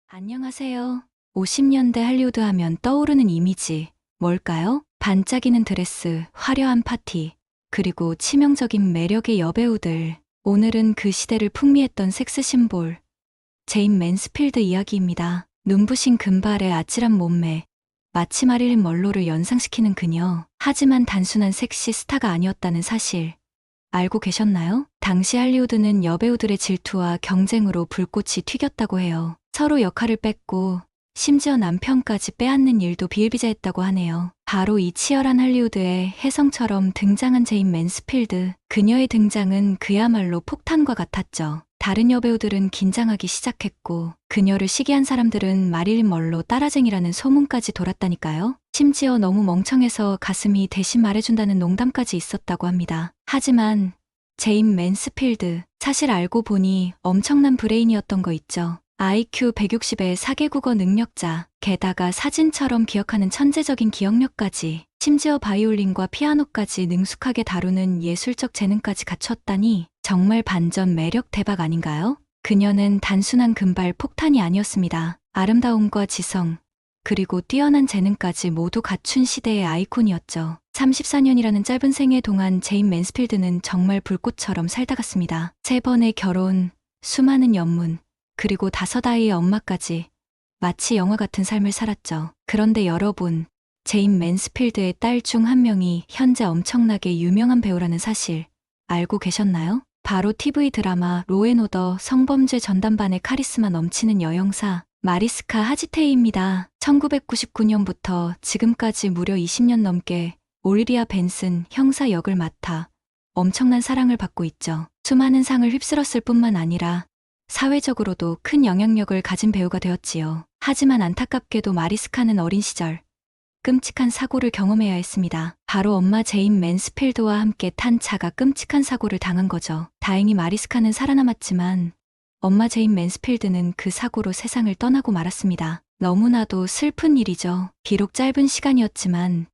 안녕하세요. 50년대 할리우드 하면 떠오르는 이미지, 뭘까요? 반짝이는 드레스, 화려한 파티, 그리고 치명적인 매력의 여배우들. 오늘은 그 시대를 풍미했던 섹스 심볼, 제인 맨스필드 이야기입니다. 눈부신 금발의 아찔한 몸매, 마치 마릴린 먼로를 연상시키는 그녀. 하지만 단순한 섹시 스타가 아니었다는 사실, 알고 계셨나요? 당시 할리우드는 여배우들의 질투와 경쟁으로 불꽃이 튀겼다고 해요. 서로 역할을 뺏고 심지어 남편까지 빼앗는 일도 비일비재했다고 하네요. 바로 이 치열한 할리우드의 혜성처럼 등장한 제인 맨스필드. 그녀의 등장은 그야말로 폭탄과 같았죠. 다른 여배우들은 긴장하기 시작했고 그녀를 시기한 사람들은 마릴린 먼로 따라쟁이라는 소문까지 돌았다니까요. 심지어 너무 멍청해서 가슴이 대신 말해준다는 농담까지 있었다고 합니다. 하지만 제인 맨스필드, 사실 알고 보니 엄청난 브레인이었던 거 있죠. IQ 160의 사개국어 능력자, 게다가 사진처럼 기억하는 천재적인 기억력까지, 심지어 바이올린과 피아노까지 능숙하게 다루는 예술적 재능까지 갖췄다니 정말 반전 매력 대박 아닌가요? 그녀는 단순한 금발 폭탄이 아니었습니다. 아름다움과 지성, 그리고 뛰어난 재능까지 모두 갖춘 시대의 아이콘이었죠. 34년이라는 짧은 생애 동안 제인 맨스필드는 정말 불꽃처럼 살다 갔습니다. 3번의 결혼, 수많은 연문, 그리고 5아이의 엄마까지 마치 영화 같은 삶을 살았죠. 그런데 여러분, 제인 맨스필드의 딸 중 한 명이 현재 엄청나게 유명한 배우라는 사실 알고 계셨나요? 바로 TV 드라마 로앤오더 성범죄 전담반의 카리스마 넘치는 여영사 마리스카 하지테이입니다. 1999년부터 지금까지 무려 20년 넘게 올리비아 벤슨 형사 역을 맡아 엄청난 사랑을 받고 있죠. 수많은 상을 휩쓸었을 뿐만 아니라 사회적으로도 큰 영향력을 가진 배우가 되었지요. 하지만 안타깝게도 마리스카는 어린 시절 끔찍한 사고를 경험해야 했습니다. 바로 엄마 제인 맨스필드와 함께 탄 차가 끔찍한 사고를 당한 거죠. 다행히 마리스카는 살아남았지만 엄마 제인 맨스필드는 그 사고로 세상을 떠나고 말았습니다. 너무나도 슬픈 일이죠. 비록 짧은 시간이었지만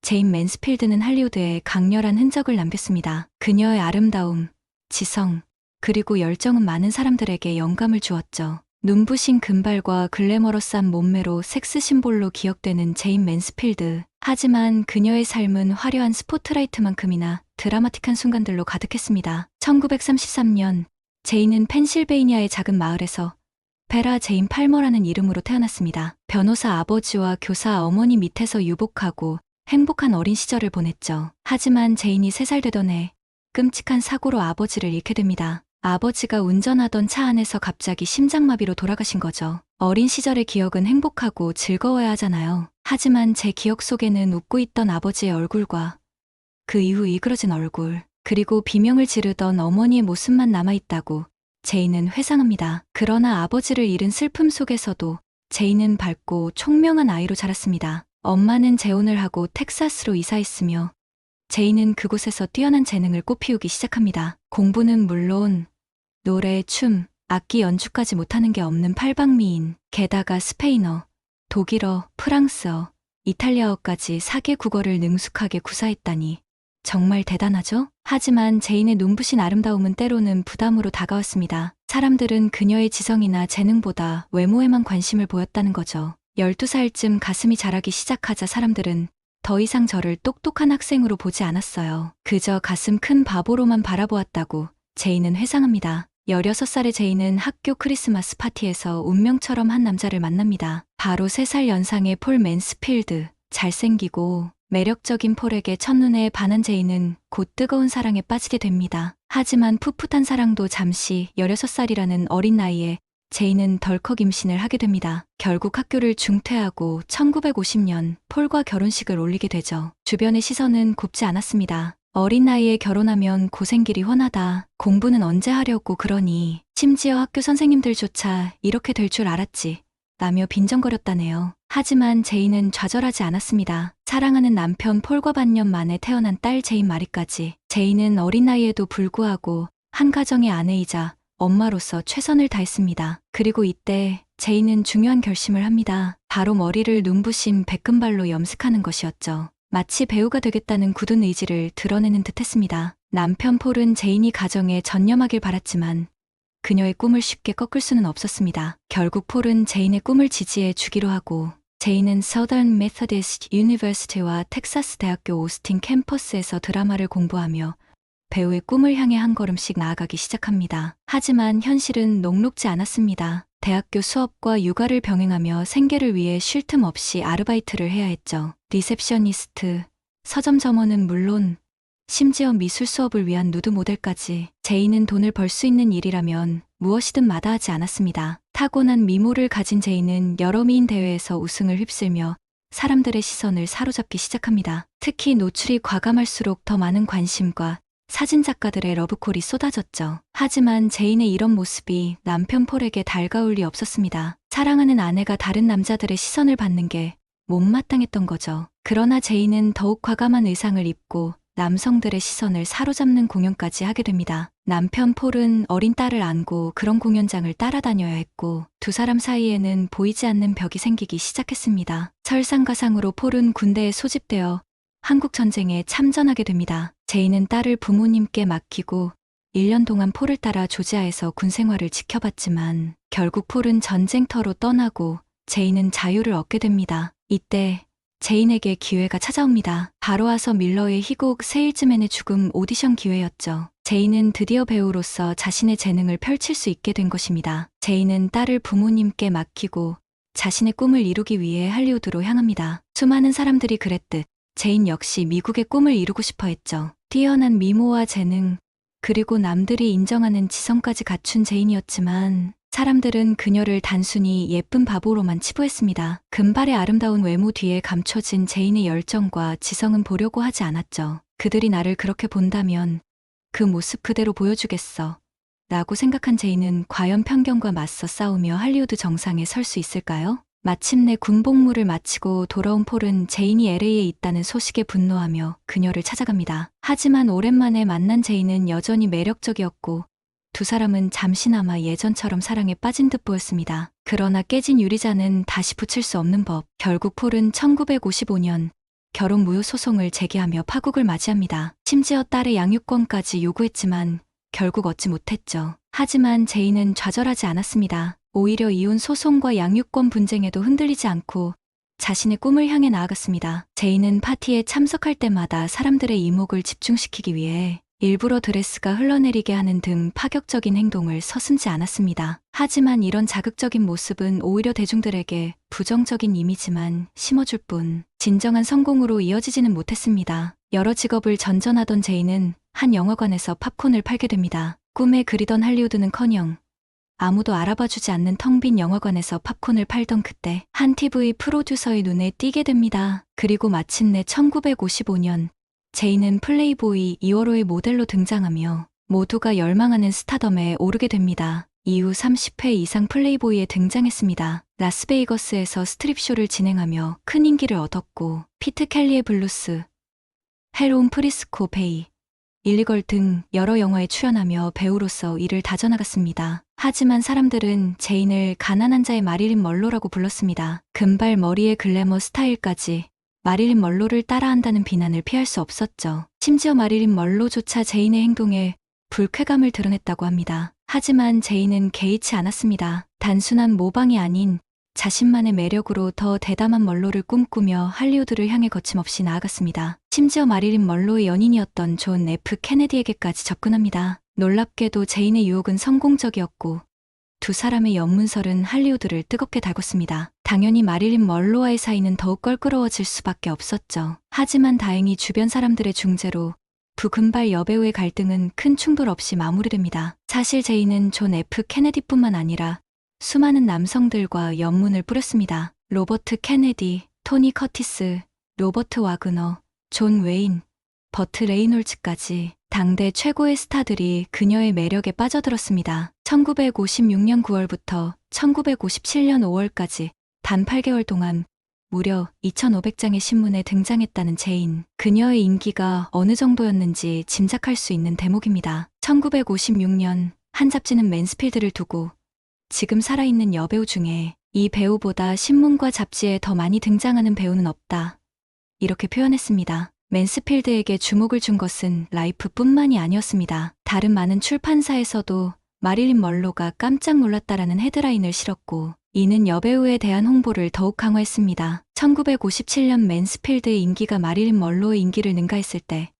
제인 맨스필드는 할리우드에 강렬한 흔적을 남겼습니다. 그녀의 아름다움, 지성, 그리고 열정은 많은 사람들에게 영감을 주었죠. 눈부신 금발과 글래머러스한 몸매로 섹스 심볼로 기억되는 제인 맨스필드. 하지만 그녀의 삶은 화려한 스포트라이트만큼이나 드라마틱한 순간들로 가득했습니다. 1933년 제인은 펜실베이니아의 작은 마을에서 베라 제인 팔머라는 이름으로 태어났습니다. 변호사 아버지와 교사 어머니 밑에서 유복하고 행복한 어린 시절을 보냈죠. 하지만 제인이 3살 되던 해 끔찍한 사고로 아버지를 잃게 됩니다. 아버지가 운전하던 차 안에서 갑자기 심장마비로 돌아가신 거죠. 어린 시절의 기억은 행복하고 즐거워야 하잖아요. 하지만 제 기억 속에는 웃고 있던 아버지의 얼굴과 그 이후 일그러진 얼굴, 그리고 비명을 지르던 어머니의 모습만 남아있다고 제인은 회상합니다. 그러나 아버지를 잃은 슬픔 속에서도 제인은 밝고 총명한 아이로 자랐습니다. 엄마는 재혼을 하고 텍사스로 이사했으며 제인은 그곳에서 뛰어난 재능을 꽃피우기 시작합니다. 공부는 물론 노래, 춤, 악기 연주까지 못하는 게 없는 팔방미인, 게다가 스페인어, 독일어, 프랑스어, 이탈리아어까지 4개 국어를 능숙하게 구사했다니 정말 대단하죠? 하지만 제인의 눈부신 아름다움은 때로는 부담으로 다가왔습니다. 사람들은 그녀의 지성이나 재능보다 외모에만 관심을 보였다는 거죠. 12살쯤 가슴이 자라기 시작하자 사람들은 더 이상 저를 똑똑한 학생으로 보지 않았어요. 그저 가슴 큰 바보로만 바라보았다고 제인은 회상합니다. 16살의 제인은 학교 크리스마스 파티에서 운명처럼 한 남자를 만납니다. 바로 3살 연상의 폴 맨스필드. 잘생기고 매력적인 폴에게 첫눈에 반한 제인은 곧 뜨거운 사랑에 빠지게 됩니다. 하지만 풋풋한 사랑도 잠시 16살이라는 어린 나이에 제인은 덜컥 임신을 하게 됩니다. 결국 학교를 중퇴하고 1950년 폴과 결혼식을 올리게 되죠. 주변의 시선은 곱지 않았습니다. 어린 나이에 결혼하면 고생길이 훤하다. 공부는 언제 하려고 그러니. 심지어 학교 선생님들조차 이렇게 될 줄 알았지 라며 빈정거렸다네요. 하지만 제인은 좌절하지 않았습니다. 사랑하는 남편 폴과 반년 만에 태어난 딸 제인 마리까지. 제인은 어린 나이에도 불구하고 한 가정의 아내이자 엄마로서 최선을 다했습니다. 그리고 이때 제인은 중요한 결심을 합니다. 바로 머리를 눈부신 백금발로 염색하는 것이었죠. 마치 배우가 되겠다는 굳은 의지를 드러내는 듯 했습니다. 남편 폴은 제인이 가정에 전념하길 바랐지만 그녀의 꿈을 쉽게 꺾을 수는 없었습니다. 결국 폴은 제인의 꿈을 지지해 주기로 하고 제인은 Southern Methodist University와 텍사스 대학교 오스틴 캠퍼스에서 드라마를 공부하며 배우의 꿈을 향해 한 걸음씩 나아가기 시작합니다. 하지만 현실은 녹록지 않았습니다. 대학교 수업과 육아를 병행하며 생계를 위해 쉴 틈 없이 아르바이트를 해야 했죠. 리셉셔니스트, 서점 점원은 물론 심지어 미술 수업을 위한 누드 모델까지. 제인은 돈을 벌 수 있는 일이라면 무엇이든 마다하지 않았습니다. 타고난 미모를 가진 제인은 여러 미인 대회에서 우승을 휩쓸며 사람들의 시선을 사로잡기 시작합니다. 특히 노출이 과감할수록 더 많은 관심과 사진작가들의 러브콜이 쏟아졌죠. 하지만 제인의 이런 모습이 남편 폴에게 달가울 리 없었습니다. 사랑하는 아내가 다른 남자들의 시선을 받는 게 못마땅했던 거죠. 그러나 제인은 더욱 과감한 의상을 입고 남성들의 시선을 사로잡는 공연까지 하게 됩니다. 남편 폴은 어린 딸을 안고 그런 공연장을 따라다녀야 했고 두 사람 사이에는 보이지 않는 벽이 생기기 시작했습니다. 설상가상으로 폴은 군대에 소집되어 한국전쟁에 참전하게 됩니다. 제인은 딸을 부모님께 맡기고 1년 동안 폴을 따라 조지아에서 군 생활을 지켜봤지만 결국 폴은 전쟁터로 떠나고 제인은 자유를 얻게 됩니다. 이때 제인에게 기회가 찾아옵니다. 바로 와서 밀러의 희곡 세일즈맨의 죽음 오디션 기회였죠. 제인은 드디어 배우로서 자신의 재능을 펼칠 수 있게 된 것입니다. 제인은 딸을 부모님께 맡기고 자신의 꿈을 이루기 위해 할리우드로 향합니다. 수많은 사람들이 그랬듯 제인 역시 미국의 꿈을 이루고 싶어 했죠. 뛰어난 미모와 재능, 그리고 남들이 인정하는 지성까지 갖춘 제인이었지만 사람들은 그녀를 단순히 예쁜 바보로만 치부했습니다. 금발의 아름다운 외모 뒤에 감춰진 제인의 열정과 지성은 보려고 하지 않았죠. 그들이 나를 그렇게 본다면 그 모습 그대로 보여주겠어 라고 생각한 제인은 과연 편견과 맞서 싸우며 할리우드 정상에 설 수 있을까요? 마침내 군복무를 마치고 돌아온 폴은 제인이 LA에 있다는 소식에 분노하며 그녀를 찾아갑니다. 하지만 오랜만에 만난 제인은 여전히 매력적이었고 두 사람은 잠시나마 예전처럼 사랑에 빠진 듯 보였습니다. 그러나 깨진 유리잔은 다시 붙일 수 없는 법. 결국 폴은 1955년 결혼 무효 소송을 제기하며 파국을 맞이합니다. 심지어 딸의 양육권까지 요구했지만 결국 얻지 못했죠. 하지만 제인은 좌절하지 않았습니다. 오히려 이혼 소송과 양육권 분쟁에도 흔들리지 않고 자신의 꿈을 향해 나아갔습니다. 제인은 파티에 참석할 때마다 사람들의 이목을 집중시키기 위해 일부러 드레스가 흘러내리게 하는 등 파격적인 행동을 서슴지 않았습니다. 하지만 이런 자극적인 모습은 오히려 대중들에게 부정적인 이미지만 심어줄 뿐 진정한 성공으로 이어지지는 못했습니다. 여러 직업을 전전하던 제인은 한 영화관에서 팝콘을 팔게 됩니다. 꿈에 그리던 할리우드는커녕 아무도 알아봐주지 않는 텅 빈 영화관에서 팝콘을 팔던 그때 한 TV 프로듀서의 눈에 띄게 됩니다. 그리고 마침내 1955년 제인은 플레이보이 2월호의 모델로 등장하며 모두가 열망하는 스타덤에 오르게 됩니다. 이후 30회 이상 플레이보이에 등장했습니다. 라스베이거스에서 스트립쇼를 진행하며 큰 인기를 얻었고 피트 켈리의 블루스, 해로운 프리스코 베이, 일리걸 등 여러 영화에 출연하며 배우로서 일을 다져나갔습니다. 하지만 사람들은 제인을 가난한 자의 마릴린 먼로라고 불렀습니다. 금발 머리의 글래머 스타일까지 마릴린 먼로를 따라한다는 비난을 피할 수 없었죠. 심지어 마릴린 먼로조차 제인의 행동에 불쾌감을 드러냈다고 합니다. 하지만 제인은 개의치 않았습니다. 단순한 모방이 아닌 자신만의 매력으로 더 대담한 먼로를 꿈꾸며 할리우드를 향해 거침없이 나아갔습니다. 심지어 마릴린 먼로의 연인이었던 존 F 케네디에게까지 접근합니다. 놀랍게도 제인의 유혹은 성공적이었고 두 사람의 연문설은 할리우드를 뜨겁게 달궜습니다. 당연히 마릴린 먼로와의 사이는 더욱 껄끄러워질 수밖에 없었죠. 하지만 다행히 주변 사람들의 중재로 부금발 여배우의 갈등은 큰 충돌 없이 마무리됩니다. 사실 제인은 존 F 케네디뿐만 아니라 수많은 남성들과 연문을 뿌렸습니다. 로버트 케네디, 토니 커티스, 로버트 와그너, 존 웨인, 버트 레이놀즈까지 당대 최고의 스타들이 그녀의 매력에 빠져들었습니다. 1956년 9월부터 1957년 5월까지 단 8개월 동안 무려 2,500장의 신문에 등장했다는 제인. 그녀의 인기가 어느 정도였는지 짐작할 수 있는 대목입니다. 1956년 한 잡지는 맨스필드를 두고 지금 살아있는 여배우 중에 이 배우보다 신문과 잡지에 더 많이 등장하는 배우는 없다. 이렇게 표현했습니다. 맨스필드에게 주목을 준 것은 라이프뿐만이 아니었습니다. 다른 많은 출판사에서도 마릴린 먼로가 깜짝 놀랐다라는 헤드라인을 실었고 이는 여배우에 대한 홍보를 더욱 강화했습니다. 1957년 맨스필드의 인기가 마릴린 먼로의 인기를 능가했을 때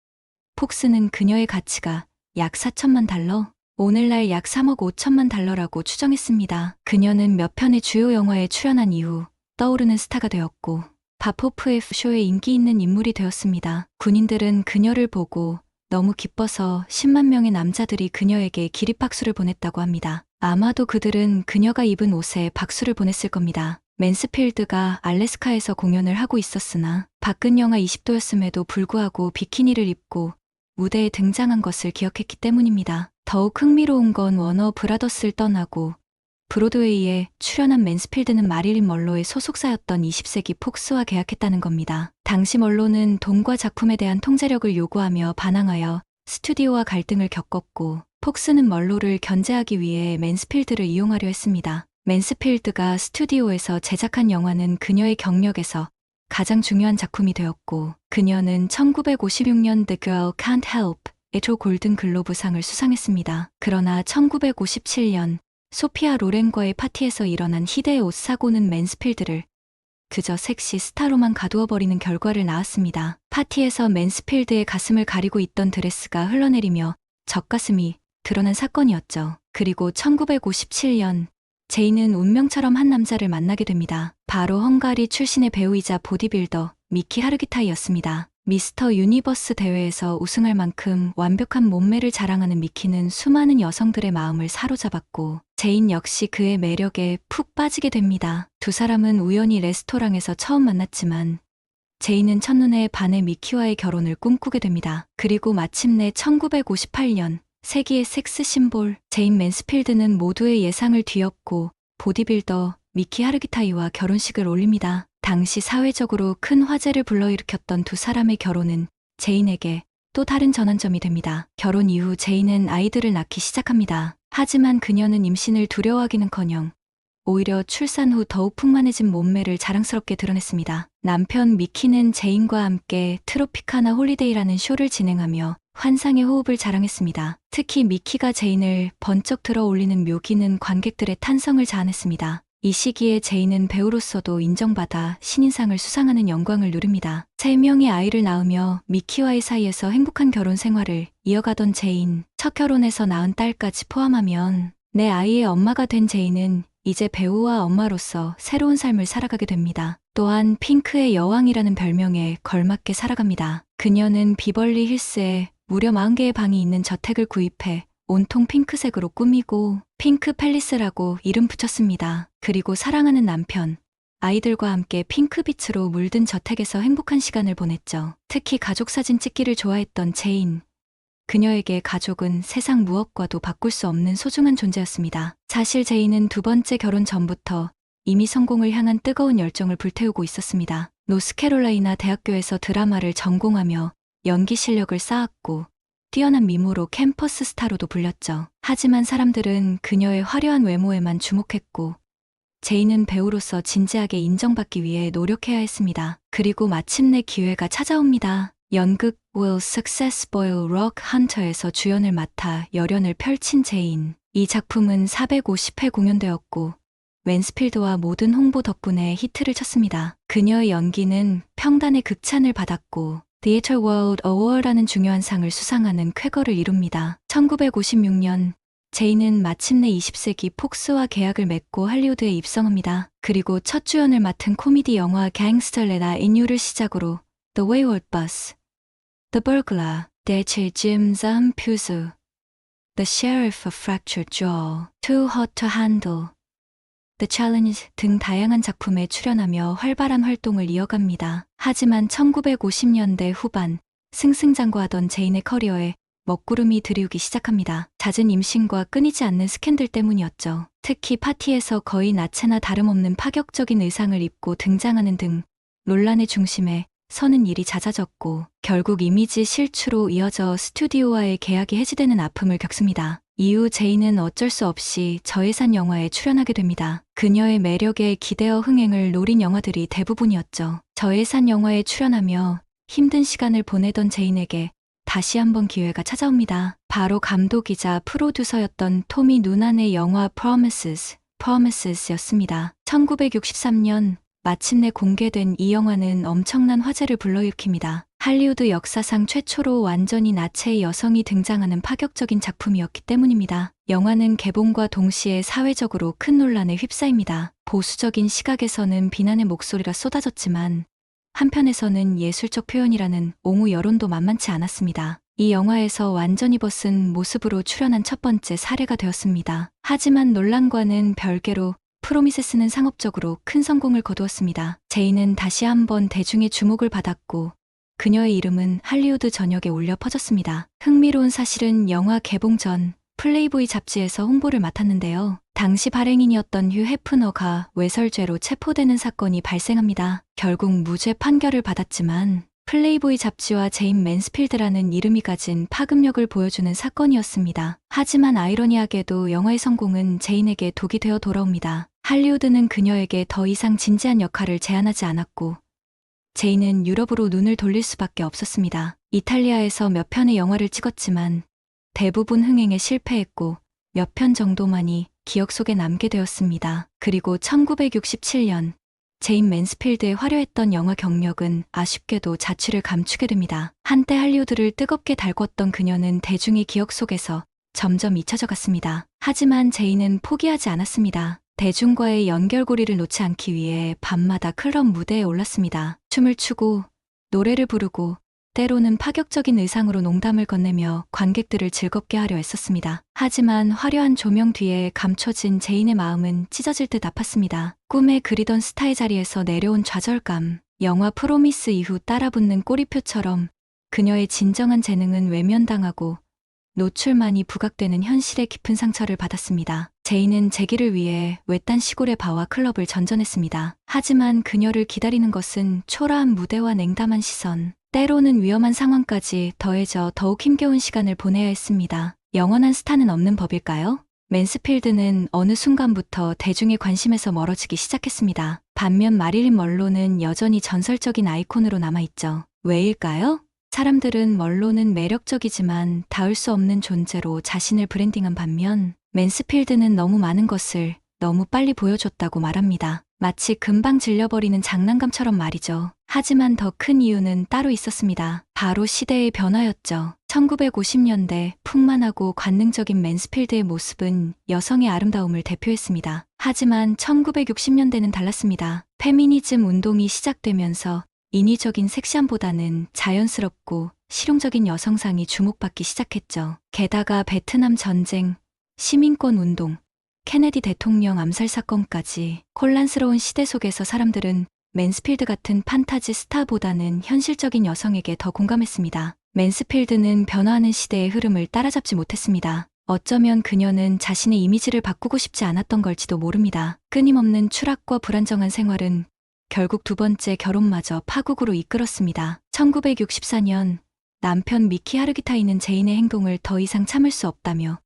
폭스는 그녀의 가치가 약 4천만 달러, 오늘날 약 3억 5천만 달러라고 추정했습니다. 그녀는 몇 편의 주요 영화에 출연한 이후 떠오르는 스타가 되었고 바포프의 쇼에 인기 있는 인물이 되었습니다. 군인들은 그녀를 보고 너무 기뻐서 10만 명의 남자들이 그녀에게 기립박수를 보냈다고 합니다. 아마도 그들은 그녀가 입은 옷에 박수를 보냈을 겁니다. 맨스필드가 알래스카에서 공연을 하고 있었으나 밖은 영하 20도였음에도 불구하고 비키니를 입고 무대에 등장한 것을 기억했기 때문입니다. 더욱 흥미로운 건 워너 브라더스를 떠나고 브로드웨이에 출연한 맨스필드는 마릴린 먼로의 소속사였던 20세기 폭스와 계약했다는 겁니다. 당시 먼로는 돈과 작품에 대한 통제력을 요구하며 반항하여 스튜디오와 갈등을 겪었고 폭스는 먼로를 견제하기 위해 맨스필드를 이용하려 했습니다. 맨스필드가 스튜디오에서 제작한 영화는 그녀의 경력에서 가장 중요한 작품이 되었고 그녀는 1956년 The Girl Can't Help 에조 골든 글로브상을 수상했습니다. 그러나 1957년 소피아 로렌과의 파티에서 일어난 희대의 옷 사고는 맨스필드를 그저 섹시 스타로만 가두어버리는 결과를 낳았습니다. 파티에서 맨스필드의 가슴을 가리고 있던 드레스가 흘러내리며 젖가슴이 드러난 사건이었죠. 그리고 1957년 제이는 운명처럼 한 남자를 만나게 됩니다. 바로 헝가리 출신의 배우이자 보디빌더 미키 하르기타이였습니다. 미스터 유니버스 대회에서 우승할 만큼 완벽한 몸매를 자랑하는 미키는 수많은 여성들의 마음을 사로잡았고 제인 역시 그의 매력에 푹 빠지게 됩니다. 두 사람은 우연히 레스토랑에서 처음 만났지만 제인은 첫눈에 반해 미키와의 결혼을 꿈꾸게 됩니다. 그리고 마침내 1958년 세기의 섹스 심볼 제인 맨스필드는 모두의 예상을 뒤엎고 보디빌더 미키 하르기타이와 결혼식을 올립니다. 당시 사회적으로 큰 화제를 불러일으켰던 두 사람의 결혼은 제인에게 또 다른 전환점이 됩니다. 결혼 이후 제인은 아이들을 낳기 시작합니다. 하지만 그녀는 임신을 두려워하기는커녕 오히려 출산 후 더욱 풍만해진 몸매를 자랑스럽게 드러냈습니다. 남편 미키는 제인과 함께 트로피카나 홀리데이라는 쇼를 진행하며 환상의 호흡을 자랑했습니다. 특히 미키가 제인을 번쩍 들어 올리는 묘기는 관객들의 탄성을 자아냈습니다. 이 시기에 제인은 배우로서도 인정받아 신인상을 수상하는 영광을 누립니다. 3명의 아이를 낳으며 미키와의 사이에서 행복한 결혼 생활을 이어가던 제인, 첫 결혼에서 낳은 딸까지 포함하면 내 아이의 엄마가 된 제인은 이제 배우와 엄마로서 새로운 삶을 살아가게 됩니다. 또한 핑크의 여왕이라는 별명에 걸맞게 살아갑니다. 그녀는 비벌리 힐스에 무려 40개의 방이 있는 저택을 구입해 온통 핑크색으로 꾸미고 핑크 팰리스라고 이름 붙였습니다. 그리고 사랑하는 남편, 아이들과 함께 핑크빛으로 물든 저택에서 행복한 시간을 보냈죠. 특히 가족 사진 찍기를 좋아했던 제인. 그녀에게 가족은 세상 무엇과도 바꿀 수 없는 소중한 존재였습니다. 사실 제인은 두 번째 결혼 전부터 이미 성공을 향한 뜨거운 열정을 불태우고 있었습니다. 노스캐롤라이나 대학교에서 드라마를 전공하며 연기 실력을 쌓았고 뛰어난 미모로 캠퍼스 스타로도 불렸죠. 하지만 사람들은 그녀의 화려한 외모에만 주목했고 제인은 배우로서 진지하게 인정받기 위해 노력해야 했습니다. 그리고 마침내 기회가 찾아옵니다. 연극 Will Success Spoil Rock Hunter에서 주연을 맡아 열연을 펼친 제인. 이 작품은 450회 공연되었고 맨스필드와 모든 홍보 덕분에 히트를 쳤습니다. 그녀의 연기는 평단의 극찬을 받았고 Theatre World Award라는 중요한 상을 수상하는 쾌거를 이룹니다. 1956년 제인은 마침내 20세기 폭스와 계약을 맺고 할리우드에 입성합니다. 그리고 첫 주연을 맡은 코미디 영화 갱스터레나 인유를 시작으로 The Wayward Bus, The Burglar, 대체 짐 잠퓨즈, The Sheriff of Fractured Jaw, Too Hot to Handle, The Challenge 등 다양한 작품에 출연하며 활발한 활동을 이어갑니다. 하지만 1950년대 후반 승승장구하던 제인의 커리어에 먹구름이 들이우기 시작합니다. 잦은 임신과 끊이지 않는 스캔들 때문이었죠. 특히 파티에서 거의 나체나 다름없는 파격적인 의상을 입고 등장하는 등 논란의 중심에 서는 일이 잦아졌고 결국 이미지 실추로 이어져 스튜디오와의 계약이 해지되는 아픔을 겪습니다. 이후 제인은 어쩔 수 없이 저예산 영화에 출연하게 됩니다. 그녀의 매력에 기대어 흥행을 노린 영화들이 대부분이었죠. 저예산 영화에 출연하며 힘든 시간을 보내던 제인에게 다시 한번 기회가 찾아옵니다. 바로 감독이자 프로듀서였던 토미 누난의 영화 Promises였습니다. 1963년 마침내 공개된 이 영화는 엄청난 화제를 불러일으킵니다. 할리우드 역사상 최초로 완전히 나체의 여성이 등장하는 파격적인 작품이었기 때문입니다. 영화는 개봉과 동시에 사회적으로 큰 논란에 휩싸입니다. 보수적인 시각에서는 비난의 목소리가 쏟아졌지만 한편에서는 예술적 표현이라는 옹호 여론도 만만치 않았습니다. 이 영화에서 완전히 벗은 모습으로 출연한 첫 번째 사례가 되었습니다. 하지만 논란과는 별개로 프로미세스는 상업적으로 큰 성공을 거두었습니다. 제이는 다시 한번 대중의 주목을 받았고 그녀의 이름은 할리우드 전역에 울려 퍼졌습니다. 흥미로운 사실은 영화 개봉 전 플레이보이 잡지에서 홍보를 맡았는데요. 당시 발행인이었던 휴 해프너가 외설죄로 체포되는 사건이 발생합니다. 결국 무죄 판결을 받았지만 플레이보이 잡지와 제인 맨스필드라는 이름이 가진 파급력을 보여주는 사건이었습니다. 하지만 아이러니하게도 영화의 성공은 제인에게 독이 되어 돌아옵니다. 할리우드는 그녀에게 더 이상 진지한 역할을 제안하지 않았고 제인은 유럽으로 눈을 돌릴 수밖에 없었습니다. 이탈리아에서 몇 편의 영화를 찍었지만 대부분 흥행에 실패했고 몇 편 정도만이 기억 속에 남게 되었습니다. 그리고 1967년 제인 맨스필드의 화려했던 영화 경력은 아쉽게도 자취를 감추게 됩니다. 한때 할리우드를 뜨겁게 달궜던 그녀는 대중의 기억 속에서 점점 잊혀져 갔습니다. 하지만 제인은 포기하지 않았습니다. 대중과의 연결고리를 놓지 않기 위해 밤마다 클럽 무대에 올랐습니다. 춤을 추고 노래를 부르고 때로는 파격적인 의상으로 농담을 건네며 관객들을 즐겁게 하려 애썼습니다. 하지만 화려한 조명 뒤에 감춰진 제인의 마음은 찢어질 듯 아팠습니다. 꿈에 그리던 스타의 자리에서 내려온 좌절감, 영화 프로미스 이후 따라붙는 꼬리표처럼 그녀의 진정한 재능은 외면당하고 노출만이 부각되는 현실의 깊은 상처를 받았습니다. 제인은 재기를 위해 외딴 시골의 바와 클럽을 전전했습니다. 하지만 그녀를 기다리는 것은 초라한 무대와 냉담한 시선, 때로는 위험한 상황까지 더해져 더욱 힘겨운 시간을 보내야 했습니다. 영원한 스타는 없는 법일까요? 맨스필드는 어느 순간부터 대중의 관심에서 멀어지기 시작했습니다. 반면 마릴린 먼로는 여전히 전설적인 아이콘으로 남아있죠. 왜일까요? 사람들은 먼로는 매력적이지만 닿을 수 없는 존재로 자신을 브랜딩한 반면 맨스필드는 너무 많은 것을 너무 빨리 보여줬다고 말합니다. 마치 금방 질려버리는 장난감처럼 말이죠. 하지만 더 큰 이유는 따로 있었습니다. 바로 시대의 변화였죠. 1950년대 풍만하고 관능적인 맨스필드의 모습은 여성의 아름다움을 대표했습니다. 하지만 1960년대는 달랐습니다. 페미니즘 운동이 시작되면서 인위적인 섹시함보다는 자연스럽고 실용적인 여성상이 주목받기 시작했죠. 게다가 베트남 전쟁, 시민권 운동, 케네디 대통령 암살 사건까지 혼란스러운 시대 속에서 사람들은 맨스필드 같은 판타지 스타보다는 현실적인 여성에게 더 공감했습니다. 맨스필드는 변화하는 시대의 흐름을 따라잡지 못했습니다. 어쩌면 그녀는 자신의 이미지를 바꾸고 싶지 않았던 걸지도 모릅니다. 끊임없는 추락과 불안정한 생활은 결국 두 번째 결혼마저 파국으로 이끌었습니다. 1964년 남편 미키 하르기타이는 제인의 행동을 더 이상 참을 수 없다며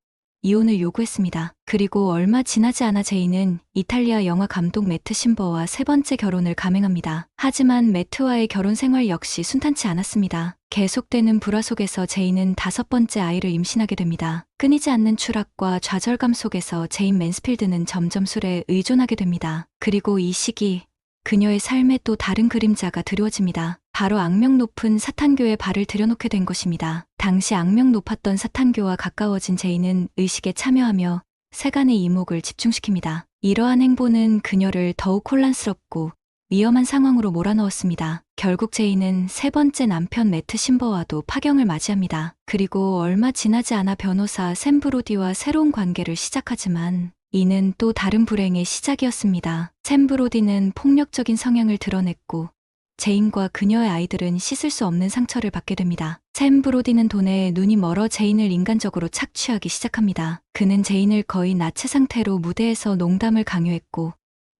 이혼을 요구했습니다. 그리고 얼마 지나지 않아 제인은 이탈리아 영화 감독 매트 신버와 세 번째 결혼을 감행합니다. 하지만 매트와의 결혼 생활 역시 순탄치 않았습니다. 계속되는 불화 속에서 제인은 다섯 번째 아이를 임신하게 됩니다. 끊이지 않는 추락과 좌절감 속에서 제인 맨스필드는 점점 술에 의존하게 됩니다. 그리고 이 시기 그녀의 삶에 또 다른 그림자가 드리워집니다. 바로 악명 높은 사탄교에 발을 들여놓게 된 것입니다. 당시 악명 높았던 사탄교와 가까워진 제인은 의식에 참여하며 세간의 이목을 집중시킵니다. 이러한 행보는 그녀를 더욱 혼란스럽고 위험한 상황으로 몰아넣었습니다. 결국 제인은 세 번째 남편 매트 신버와도 파경을 맞이합니다. 그리고 얼마 지나지 않아 변호사 샘 브로디와 새로운 관계를 시작하지만 이는 또 다른 불행의 시작이었습니다. 샘 브로디는 폭력적인 성향을 드러냈고 제인과 그녀의 아이들은 씻을 수 없는 상처를 받게 됩니다. 샘 브로디는 돈에 눈이 멀어 제인을 인간적으로 착취하기 시작합니다. 그는 제인을 거의 나체 상태로 무대에서 농담을 강요했고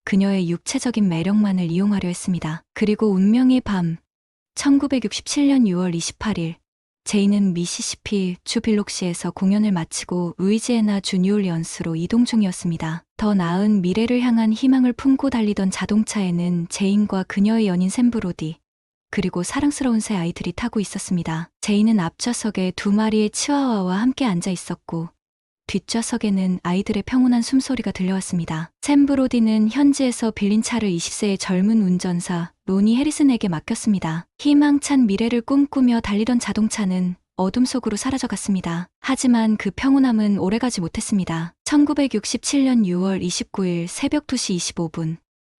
그녀의 육체적인 매력만을 이용하려 했습니다. 그리고 운명의 밤 1967년 6월 28일 제인은 미시시피 주 빌록시에서 공연을 마치고 루이지애나 주 뉴올리언스로 이동 중이었습니다. 더 나은 미래를 향한 희망을 품고 달리던 자동차에는 제인과 그녀의 연인 샘 브로디, 그리고 사랑스러운 새 아이들이 타고 있었습니다. 제이는 앞좌석에 두 마리의 치와와와 함께 앉아 있었고 뒷좌석에는 아이들의 평온한 숨소리가 들려왔습니다. 샘 브로디는 현지에서 빌린 차를 20세의 젊은 운전사 로니 해리슨에게 맡겼습니다. 희망찬 미래를 꿈꾸며 달리던 자동차는 어둠 속으로 사라져갔습니다. 하지만 그 평온함은 오래가지 못했습니다. 1967년 6월 29일 새벽 2시 25분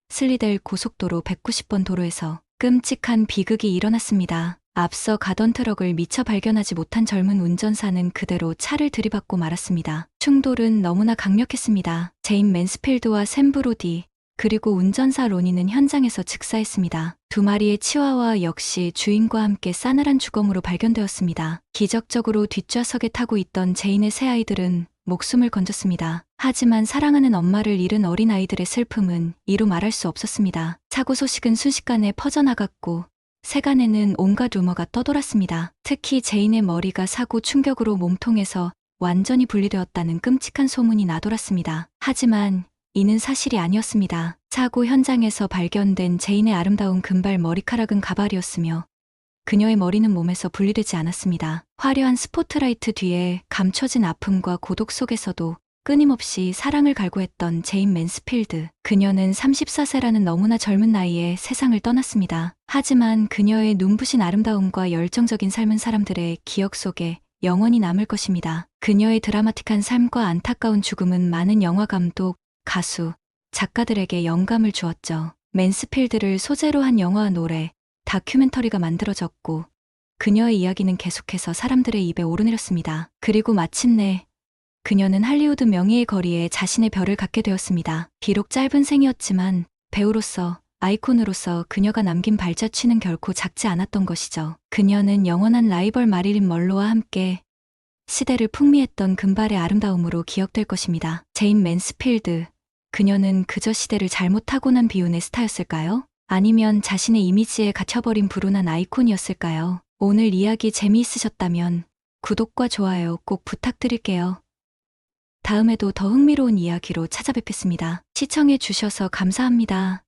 슬리델 고속도로 190번 도로에서 끔찍한 비극이 일어났습니다. 앞서 가던 트럭을 미처 발견하지 못한 젊은 운전사는 그대로 차를 들이받고 말았습니다. 충돌은 너무나 강력했습니다. 제인 맨스필드와 샘 브로디 그리고 운전사 로니는 현장에서 즉사했습니다. 두 마리의 치와와 역시 주인과 함께 싸늘한 주검으로 발견되었습니다. 기적적으로 뒷좌석에 타고 있던 제인의 새 아이들은 목숨을 건졌습니다. 하지만 사랑하는 엄마를 잃은 어린 아이들의 슬픔은 이루 말할 수 없었습니다. 사고 소식은 순식간에 퍼져나갔고 세간에는 온갖 루머가 떠돌았습니다. 특히 제인의 머리가 사고 충격으로 몸통에서 완전히 분리되었다는 끔찍한 소문이 나돌았습니다. 하지만 이는 사실이 아니었습니다. 사고 현장에서 발견된 제인의 아름다운 금발 머리카락은 가발이었으며 그녀의 머리는 몸에서 분리되지 않았습니다. 화려한 스포트라이트 뒤에 감춰진 아픔과 고독 속에서도 끊임없이 사랑을 갈구했던 제인 맨스필드. 그녀는 34세라는 너무나 젊은 나이에 세상을 떠났습니다. 하지만 그녀의 눈부신 아름다움과 열정적인 삶은 사람들의 기억 속에 영원히 남을 것입니다. 그녀의 드라마틱한 삶과 안타까운 죽음은 많은 영화 감독, 가수, 작가들에게 영감을 주었죠. 맨스필드를 소재로 한 영화와 노래, 다큐멘터리가 만들어졌고 그녀의 이야기는 계속해서 사람들의 입에 오르내렸습니다. 그리고 마침내 그녀는 할리우드 명예의 거리에 자신의 별을 갖게 되었습니다. 비록 짧은 생이었지만 배우로서, 아이콘으로서 그녀가 남긴 발자취는 결코 작지 않았던 것이죠. 그녀는 영원한 라이벌 마릴린 먼로와 함께 시대를 풍미했던 금발의 아름다움으로 기억될 것입니다. 제인 맨스필드. 그녀는 그저 시대를 잘못 타고난 비운의 스타였을까요? 아니면 자신의 이미지에 갇혀버린 불운한 아이콘이었을까요? 오늘 이야기 재미있으셨다면 구독과 좋아요 꼭 부탁드릴게요. 다음에도 더 흥미로운 이야기로 찾아뵙겠습니다. 시청해 주셔서 감사합니다.